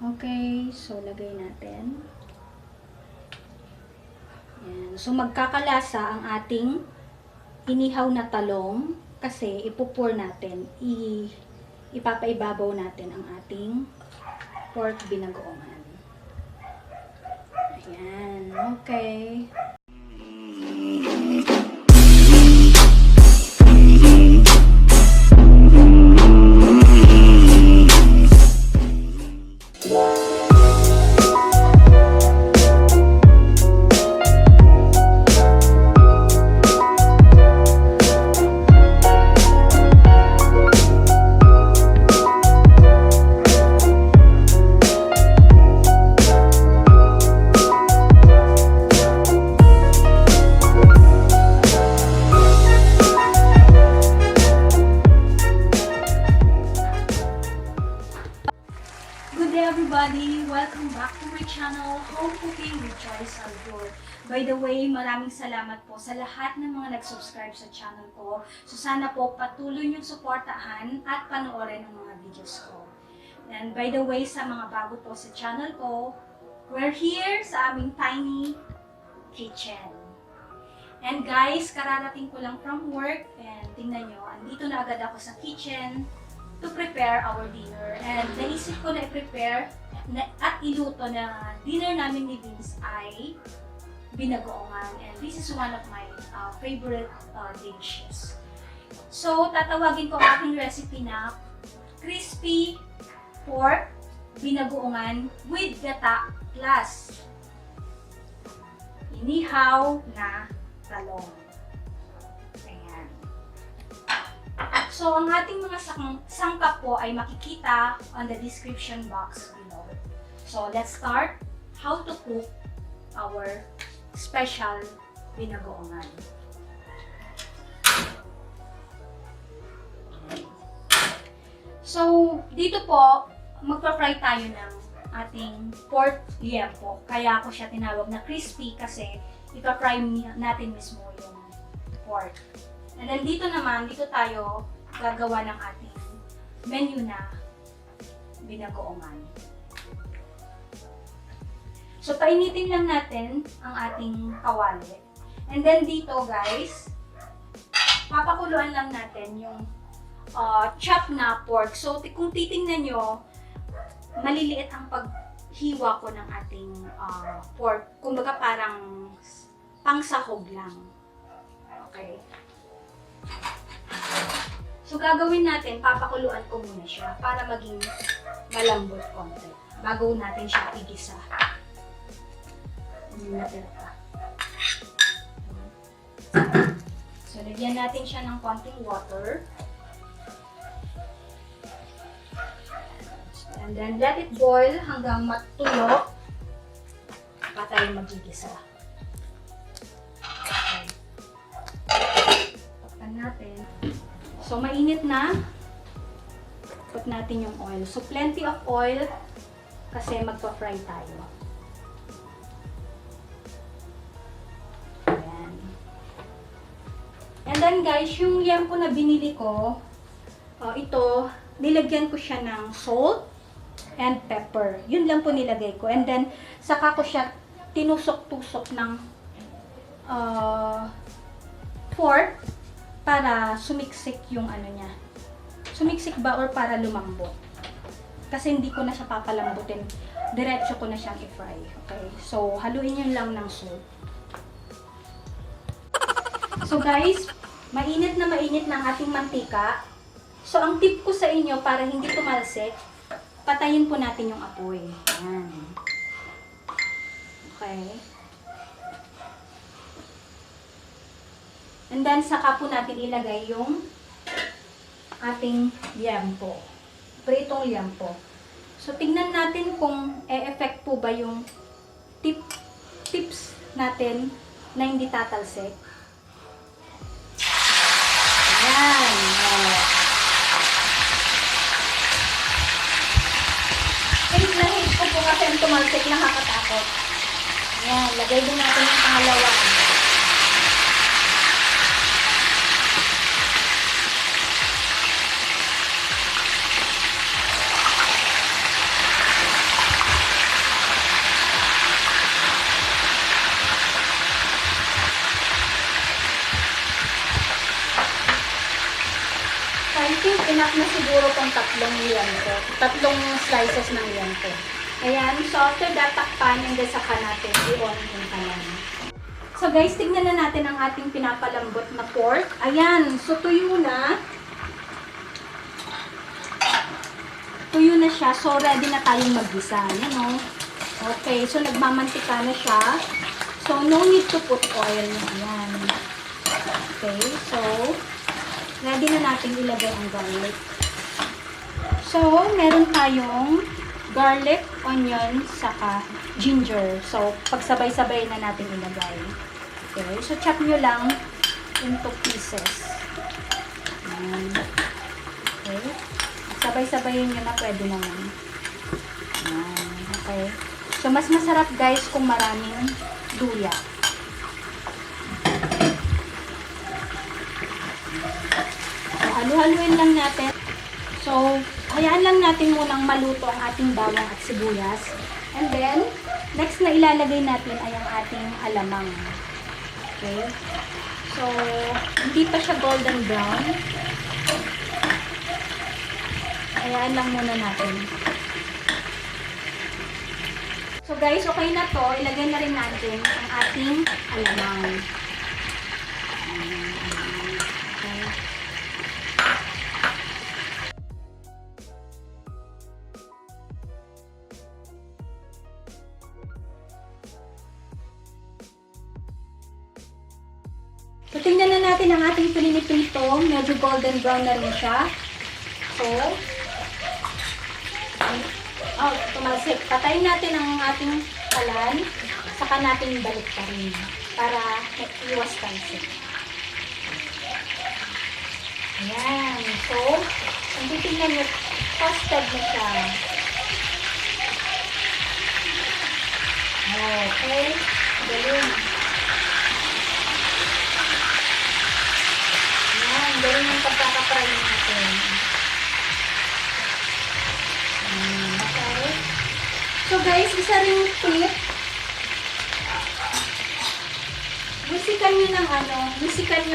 Okay, so lagay natin. Yan. So magkakalasa ang ating inihaw na talong kasi ipupur natin, ipapaibabaw natin ang ating pork binagoongan. Ayan, okay. Everybody, welcome back to my channel, Home Cooking with Joy Salvador. By the way, maraming salamat po sa lahat ng mga nag-subscribe sa channel ko. So sana po patuloy niyong suportahan at panoorin ang mga videos ko. And by the way, sa mga bago po sa channel ko, we're here sa aming tiny kitchen. And guys, kararating ko lang from work and tingnan nyo, andito na agad ako sa kitchen to prepare our dinner. And naisip ko na i-prepare at iluto na dinner namin ni Vince ay binagoongan. And this is one of my favorite dishes. So, tatawagin ko ang aking recipe na crispy pork binagoongan with gata plus inihaw na talong. Ayan. So, ang ating mga sangkap po ay makikita on the description box below. So, let's start how to cook our special binagoongan. So, dito po, magpa-fry tayo ng ating pork liempo. Kaya ako siya tinawag na crispy kasi ipa-fry natin mismo yung pork. And then dito naman, dito tayo gagawa ng ating menu na binagoongan. So, painitin lang natin ang ating kawali. And then dito guys, papakuluan lang natin yung chop na pork. So, kung titingnan nyo, maliliit ang paghiwa ko ng ating pork. Kumbaga parang pangsahog lang. Okay. So, gagawin natin, papakuluan ko muna siya para maging malambot konti. Bago natin siya igisa. So, lagyan natin siya ng konting water. And then, let it boil hanggang matulo pa tayo magigisa. Okay. Takpan natin. So, mainit na. Put natin yung oil. So, plenty of oil kasi magpa-fry tayo. Ayan. And then guys, yung liempo na binili ko, ito, nilagyan ko siya ng salt and pepper. Yun lang po nilagay ko. And then, saka ko siya tinusok-tusok ng pork para sumiksik yung ano niya. Sumiksik ba or para lumambot? Kasi hindi ko na siya papalambutin. Diretso ko na siyang i-fry. Okay? So, haluin yun lang ng salt. So guys, mainit na ang ating mantika. So, ang tip ko sa inyo para hindi tumalsik, patayin po natin yung apoy. Ayan. Okay. And then, saka po natin ilagay yung ating liempo. Pritong liempo. So, tignan natin kung e-effect po ba yung tips natin na hindi tatalsik. Ayan. Hate na hate ko po kasi ang tumalsik, nakakatakot. Ayan. Lagay din natin yung pangalawa. enough na siguro kung tatlong liempo. Tatlong slices ng liempo. Ayan. So, after that, takpan and then saka natin i-on yung kalan. So guys, tignan na natin ang ating pinapalambot na pork. Ayan. So, tuyo na. Tuyo na siya. So, ready na tayong mag-gisa. Ayan o. Okay. So, nagmamantika na siya. So, no need to put oil. Ayan. Okay. So, ready na natin ilagay ang garlic. So, meron tayong garlic, onion, saka ginger. So, pagsabay-sabay na natin ilagay. Okay. So, chop nyo lang into pieces. Ayan. Okay. Sabay-sabayin nyo na, pwede naman. Ayan. Okay. So, mas masarap guys kung maraming luya. So, halu-haluin lang natin. So, hayaan lang natin munang maluto ang ating bawang at sibuyas. And then, next na ilalagay natin ay ang ating alamang. Okay. So, hindi pa siya golden brown. Hayaan lang muna natin. So guys, okay na to. Ilagay na rin natin ang ating alamang. Okay. So tingnan na natin ang ating pininipito. Medyo golden brown na rin siya. So, tumalsik. Patayin natin ang ating kalan, saka natin balik pa rin para iwas talsik. Ayan. So, kung titignan nyo, toasted na siya. Okay. Galing. Ayan. Galing yung pagkakapray natin. So guys, isa ring tip. Wisikan nyo ng wisikan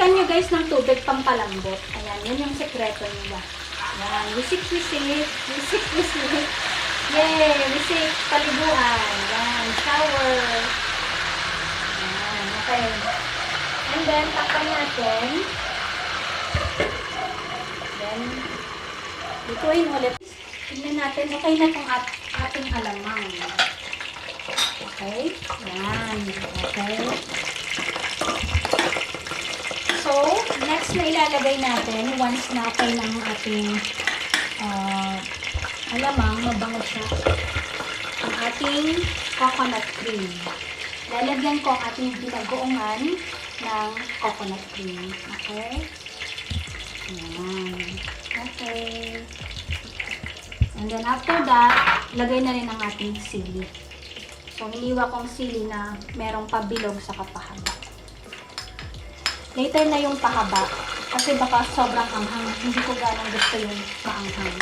nyo guys ng tubig pampalambot. Ayan, yun yung sekreto nila. Ayan, wisik-wisik. Wisik-wisik. Yay! Wisik, paliguan. Ayan, shower. Ayan, okay. And then, takpan natin. Then, lutuin ulit. Tignan natin, okay na itong ating alamang. Okay? Yan. Okay. So, next na ilalagay natin, once na okay ng ating alamang, mabango siya, ang ating coconut cream. Lalagyan ko ang ating binagoongan ng coconut cream. Okay? Yan. Okay. And then after that, lagay na rin ang ating sili. So, hiniwa kong sili na merong pabilog sa kapahaba. Later na yung pahaba. Kasi baka sobrang anghang. Hindi ko ganang gusto yung maanghang.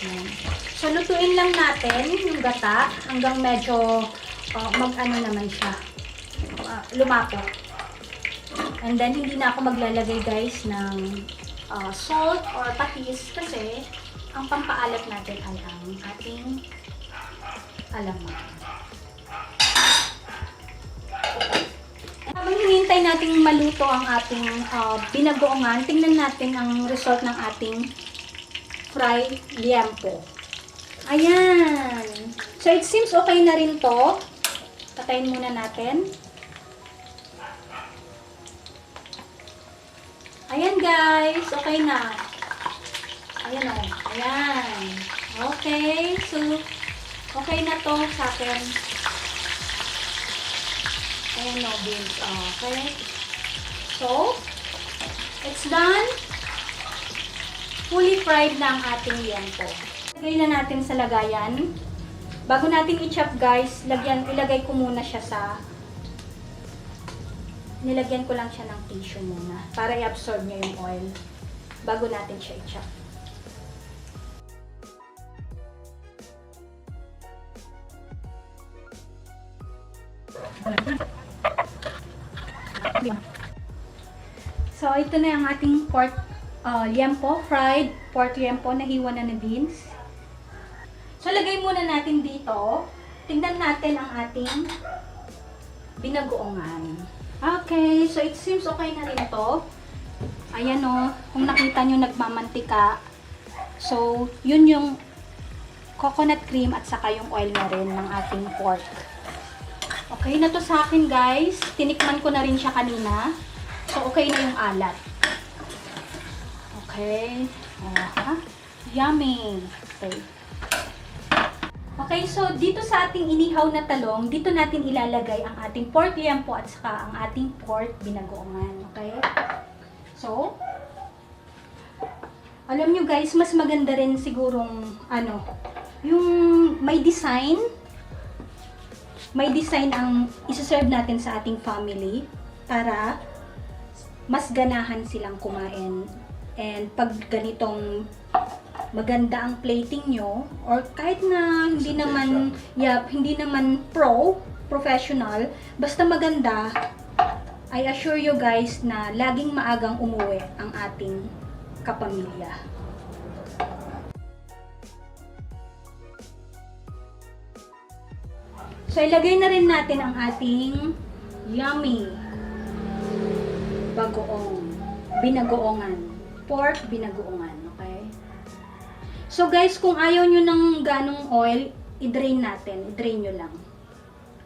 Yan. So, lutuin lang natin yung gata hanggang medyo mag-ano naman siya. Lumapot. And then, hindi na ako maglalagay guys ng salt or patis kasi ang pampaalat natin ay ang ating alamang. Habang hinihintay natin maluto ang ating binagoongan, tingnan natin ang result ng ating fried liempo. Ayan! So it seems okay na rin to. Patayin muna natin. Ayan guys, okay na. Ayan o. Ayan. Okay. So, okay na to sa akin. Ayan o, beans. Okay. So, it's done. Fully fried na ang ating liempo. Lagay na natin sa lagayan. Bago natin i-chop guys, ilagay ko muna siya sa nilagyan ko lang siya ng tissue muna para i-absorb niya yung oil bago natin siya i-chop. So, ito na yung ating pork liempo, fried pork liempo na hiwa na beans. So, lagay muna natin dito. Tingnan natin ang ating binagoongan. Okay, so it seems okay na rin to. Ayan o, kung nakita nyo nagmamantika. So, yun yung coconut cream at saka yung oil na rin ng ating pork. Okay na to sa akin guys. Tinikman ko na rin siya kanina. So, okay na yung alat. Okay. Yummy. Okay. Okay, so dito sa ating inihaw na talong, dito natin ilalagay ang ating pork liempo at saka ang ating pork binagoongan. Okay? So, alam nyo guys, mas maganda rin sigurong, yung may design ang isa-serve natin sa ating family para mas ganahan silang kumain. And pag ganitong maganda ang plating nyo, or kahit na hindi naman professional, basta maganda, I assure you guys na laging maagang umuwi ang ating kapamilya. So, ilagay na rin natin ang ating yummy binagoongan. Pork binagoongan, okay? So, guys, kung ayaw nyo ng ganong oil, i-drain natin. I-drain nyo lang.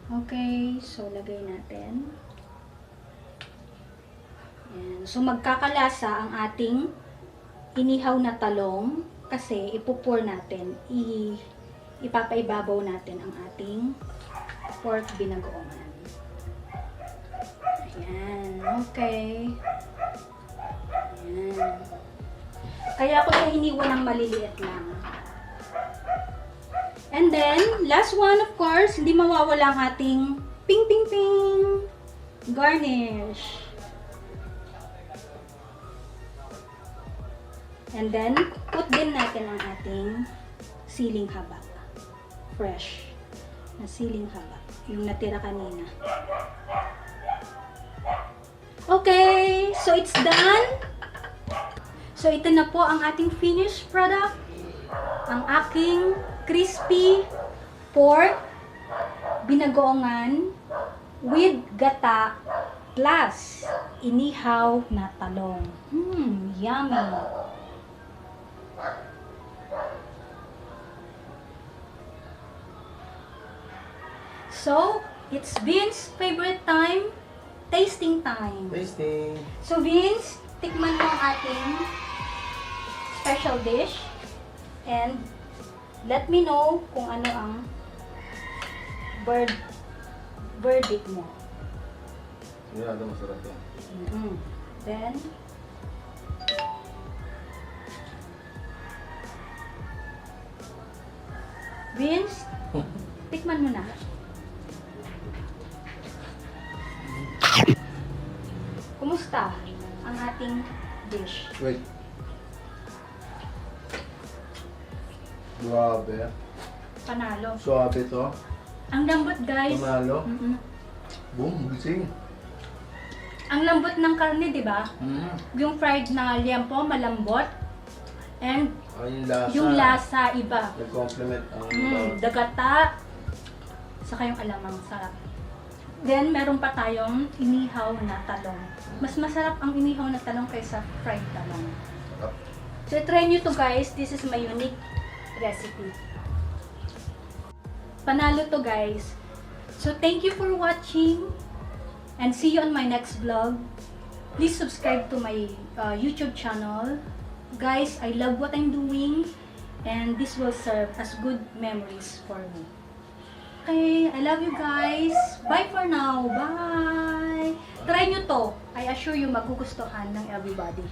Okay, so, lagay natin. Ayan. So, magkakalasa ang ating inihaw na talong kasi ipupour natin. Ipapaibabaw natin ang ating pork binagoongan. Ayan, okay. Ayan. Kaya ako siya hiniwa ng maliliit lang. And then, last one of course, hindi mawawala ang ating ping ping ping garnish. And then, put din natin ang ating siling haba. Fresh na siling haba. Yung natira kanina. Okay, so it's done. So ito na po ang ating finished product. Ang aking crispy pork binagoongan with gata plus inihaw na talong. Yummy. So, it's Vince's favorite time, tasting time. Tasting. So, Vince, tikman mo ang ating special dish and let me know kung ano ang verdict mo. Sigurado masarap yan. Then, Vince, tikman mo na. Kumusta ang ating dish? Wait. Grabe. Panalo. Suabe to. Ang lambot, guys. Panalo. Boom, gising. Ang lambot ng karne, di ba? Yung fried na liempo, malambot. And yung lasa, iba. Nag-complement ang Gata. Saka yung alamang sarap. Then, meron pa tayong inihaw na talong. Mas masarap ang inihaw na talong kaysa fried talong. So, try nyo to guys. This is my unique recipe. Panalo to guys. So, thank you for watching. And see you on my next vlog. Please subscribe to my YouTube channel. Guys, I love what I'm doing. And this will serve as good memories for me. Okay, I love you guys. Bye for now. Bye! Try nyo to. I assure you magugustuhan ng everybody.